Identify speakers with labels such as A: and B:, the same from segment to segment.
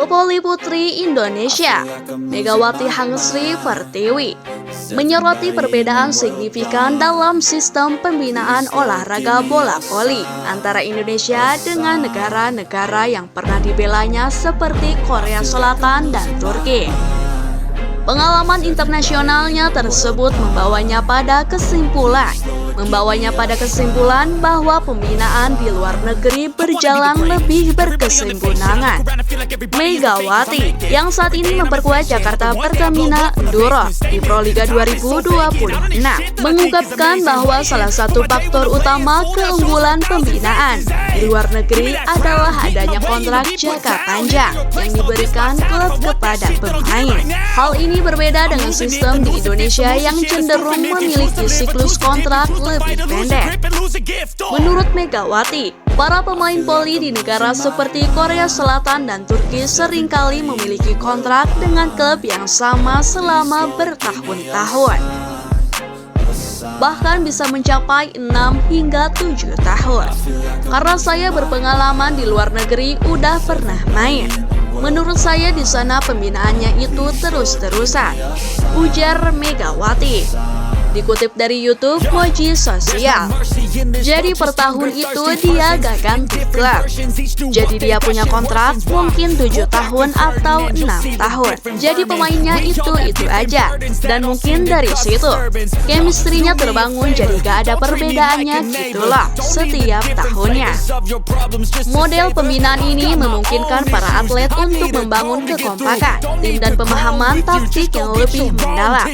A: Voli Putri Indonesia, Megawati Hangsri Pertiwi, menyoroti perbedaan signifikan dalam sistem pembinaan olahraga bola voli antara Indonesia dengan negara-negara yang pernah dibelanya seperti Korea Selatan dan Turki. Pengalaman internasionalnya tersebut membawanya pada kesimpulan bahwa pembinaan di luar negeri berjalan lebih berkesinambungan. Megawati, yang saat ini memperkuat Jakarta Pertamina Enduro di Proliga 2026, mengungkapkan bahwa salah satu faktor utama keunggulan pembinaan di luar negeri adalah adanya kontrak jangka panjang yang diberikan klub kepada pemain. Hal ini berbeda dengan sistem di Indonesia yang cenderung memiliki siklus kontrak lebih pendek. Menurut Megawati, para pemain voli di negara seperti Korea Selatan dan Turki seringkali memiliki kontrak dengan klub yang sama selama bertahun-tahun. Bahkan bisa mencapai 6 hingga 7 tahun. Karena saya berpengalaman di luar negeri, udah pernah main. Menurut saya di sana pembinaannya itu terus-terusan, ujar Megawati. Dikutip dari YouTube Moji Sosial. Jadi per tahun itu dia gak ganti klub. Jadi dia punya kontrak mungkin 7 tahun atau 6 tahun. Jadi pemainnya itu aja. Dan mungkin dari situ chemistry-nya terbangun, jadi gak ada perbedaannya gitulah setiap tahunnya. Model pembinaan ini memungkinkan para atlet untuk membangun kekompakan tim dan pemahaman taktik yang lebih mendalam.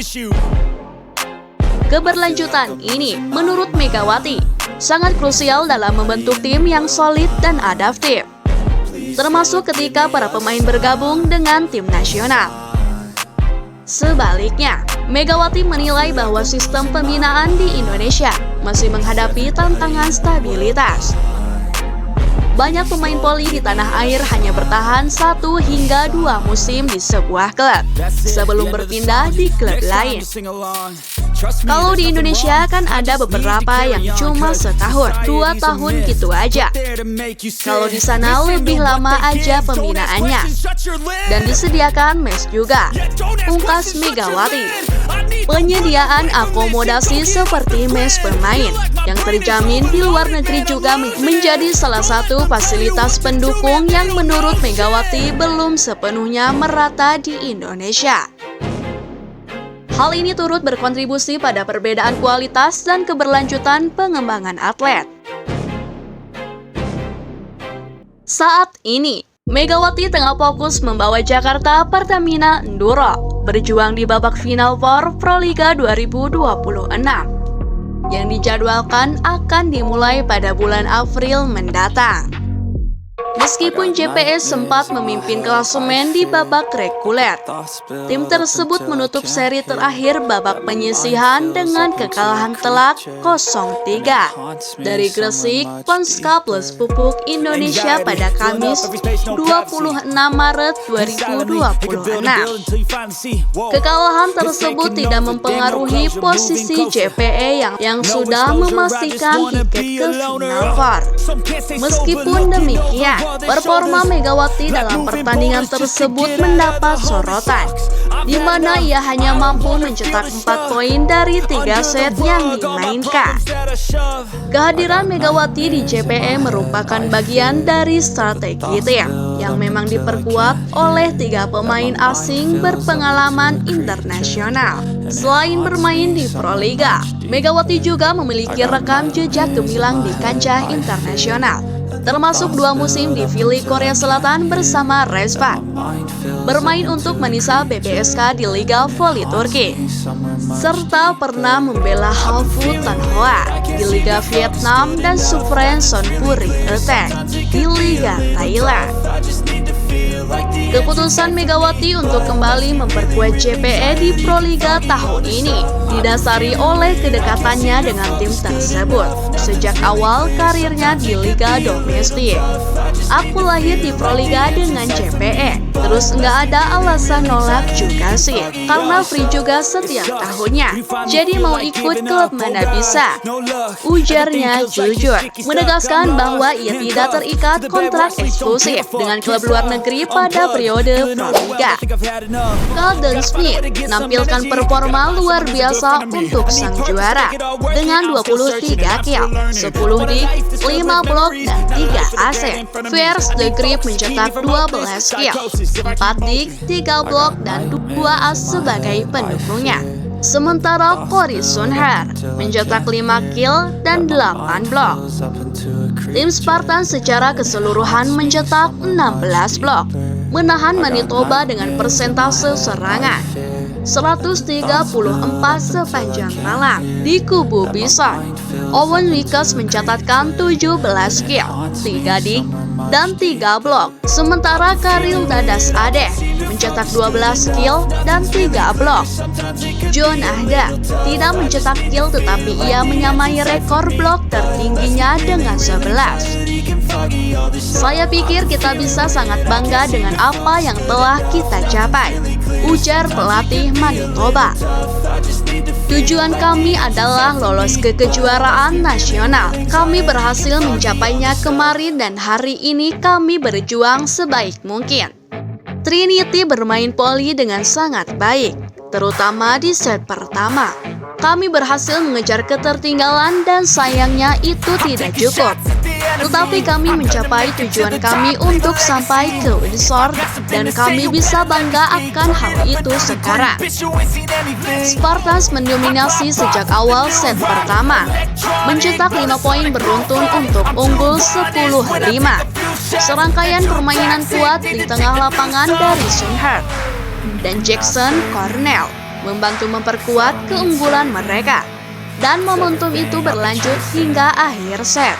A: Keberlanjutan ini, menurut Megawati, sangat krusial dalam membentuk tim yang solid dan adaptif, termasuk ketika para pemain bergabung dengan tim nasional. Sebaliknya, Megawati menilai bahwa sistem pembinaan di Indonesia masih menghadapi tantangan stabilitas. Banyak pemain voli di tanah air hanya bertahan 1 hingga 2 musim di sebuah klub sebelum berpindah di klub lain. Kalau di Indonesia kan ada beberapa yang cuma setahun, 2 tahun gitu aja. Kalau di sana lebih lama aja pembinaannya. Dan disediakan mes juga, pungkas Megawati. Penyediaan akomodasi seperti mes pemain yang terjamin di luar negeri juga menjadi salah satu fasilitas pendukung yang menurut Megawati belum sepenuhnya merata di Indonesia. Hal ini turut berkontribusi pada perbedaan kualitas dan keberlanjutan pengembangan atlet. Saat ini, Megawati tengah fokus membawa Jakarta Pertamina Enduro berjuang di babak final POR Proliga 2026 yang dijadwalkan akan dimulai pada bulan April mendatang. Meskipun JPS sempat memimpin klasemen di babak reguler, tim tersebut menutup seri terakhir babak penyisihan dengan kekalahan telak 0-3 dari Gresik Ponska Plus Pupuk Indonesia pada Kamis 26 Maret 2026. Kekalahan tersebut tidak mempengaruhi posisi JPE yang sudah memastikan tiket ke final POR. Meskipun demikian, performa Megawati dalam pertandingan tersebut mendapat sorotan, di mana ia hanya mampu mencetak 4 poin dari 3 set yang dimainkan. Kehadiran Megawati di JPE merupakan bagian dari strategi tim yang memang diperkuat oleh 3 pemain asing berpengalaman internasional. Selain bermain di Proliga, Megawati juga memiliki rekam jejak gemilang di kancah internasional, termasuk 2 musim di V-League Korea Selatan bersama Respat, bermain untuk Manisa BBSK di Liga Voli Turki, serta pernah membela Halfu Tan Hoa di Liga Vietnam dan Sufren Sonpuri Attack di Liga Thailand. Keputusan Megawati untuk kembali memperkuat JPE di Proliga tahun ini didasari oleh kedekatannya dengan tim tersebut sejak awal karirnya di Liga Domestik. Aku lahir di Proliga dengan JPE, terus Terus nggak ada alasan nolak juga sih, karena free juga setiap tahunnya. Jadi mau ikut klub mana bisa, ujarnya jujur, menegaskan bahwa ia tidak terikat kontrak eksklusif dengan klub luar negeri pada periode Proliga. Calden Smith menampilkan performa luar biasa untuk sang juara dengan 23 kill, 10 dik, 5 blok, dan 3 asis. Fierce The Grip mencetak 12 kill, 4 dik, 3 blok, dan 2 as sebagai pendukungnya. Sementara Cory Sunher mencetak 5 kill dan 8 blok. Tim Spartan secara keseluruhan mencetak 16 blok, menahan Manitoba dengan persentase serangan 134 sepanjang malam. Di kubu Bison, Owen Wickes mencatatkan 17 kill, 3 dik, dan 3 blok. Sementara Karil Dadas Ade mencetak 12 kill dan 3 blok. John Ahda tidak mencetak kill, tetapi ia menyamai rekor blok tertingginya dengan 11. Saya pikir kita bisa sangat bangga dengan apa yang telah kita capai, ujar pelatih Manitoba. Tujuan kami adalah lolos ke kejuaraan nasional. Kami berhasil mencapainya kemarin dan hari ini kami berjuang sebaik mungkin. Trinity bermain poli dengan sangat baik, terutama di set pertama. Kami berhasil mengejar ketertinggalan dan sayangnya itu tidak cukup. Tetapi kami mencapai tujuan kami untuk sampai ke Windsor dan kami bisa bangga akan hal itu sekarang. Spartans mendominasi sejak awal set pertama, mencetak 5 poin beruntun untuk unggul 10-5. Serangkaian permainan kuat di tengah lapangan dari Sunher dan Jackson Cornell membantu memperkuat keunggulan mereka. Dan momentum itu berlanjut hingga akhir set.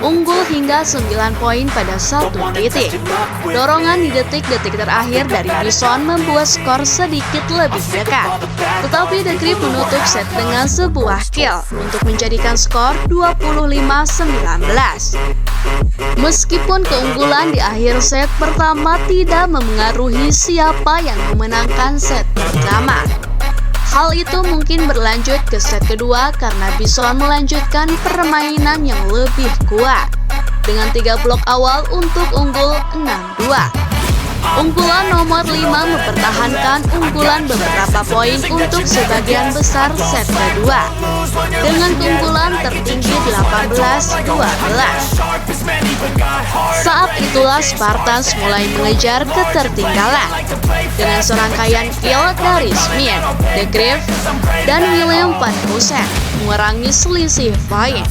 A: Unggul hingga 9 poin pada satu titik. Dorongan di detik-detik terakhir dari Bison membuat skor sedikit lebih dekat. Tetapi The Grip menutup set dengan sebuah kill untuk menjadikan skor 25-19. Meskipun keunggulan di akhir set pertama tidak memengaruhi siapa yang memenangkan set pertama, hal itu mungkin berlanjut ke set kedua karena Bison melanjutkan permainan yang lebih kuat dengan 3 blok awal untuk unggul 6-2. Unggulan nomor 5 mempertahankan unggulan beberapa poin untuk sebagian besar set kedua dengan keunggulan tertinggi 18-12. Saat itulah Spartans mulai mengejar ketertinggalan dengan serangkaian kill dari Smith, The Grip, dan William Van Hoosen mengurangi selisih poin.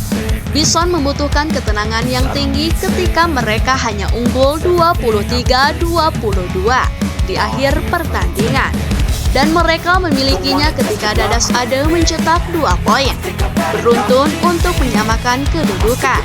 A: Bison membutuhkan ketenangan yang tinggi ketika mereka hanya unggul 23-22 di akhir pertandingan. Dan mereka memilikinya ketika Dadas Ade mencetak 2 poin beruntun untuk menyamakan kedudukan.